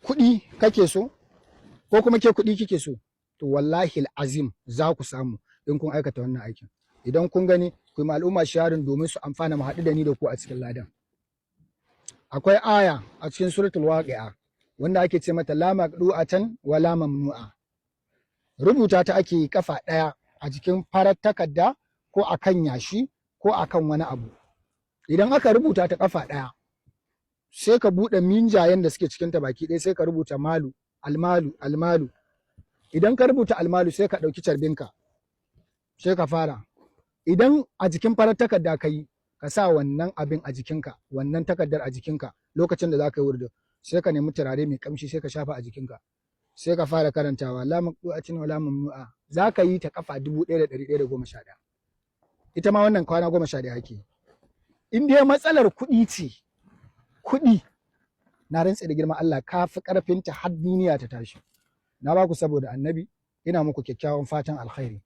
kuɗi kake so ko kuma ke kuɗi kike so, to wallahi azim za ku samu in kun aikata wannan aikin. Idan kun gani ku yi al'umma sharing domin su amfana, mu haɗu da ni da ku a cikin ladan. Akwai aya a cikin suratul waqi'a wanda ake ce mata la maqdu'atan wa la mamnu'a. Rubuta ta ake kafa ɗaya a jikin farar takarda ko akan yashi ko akan wani abu. Idan aka rubuta ta kafa ɗaya, sai ka buɗe minjayen da suke cikin ta baki ɗaya, sai ka rubuta malu, almalu, almalu. Idan ka rubuta almalu sai ka ɗauki carbinka, sai ka fara. Idan a jikin farar takarda ka yi, ka sa wannan abin a jikinka, wannan takardar a jikinka lokacin da za ka yi wurdo, sai ka nemi turare mai kamshi sai ka shafa a jikinka, sai ka fara karantawa la maqdu'atin wa la mamnu'a. Za ka yi ta kafa 1111. Ita ma wannan kwana 11 ake. In dai matsalar kuɗi ce, kuɗi na rantse da girman Allah ka fi ƙarfinta har duniya ta tashi. Na ba ku saboda annabi, ina muku kyakkyawan fatan alkhairi.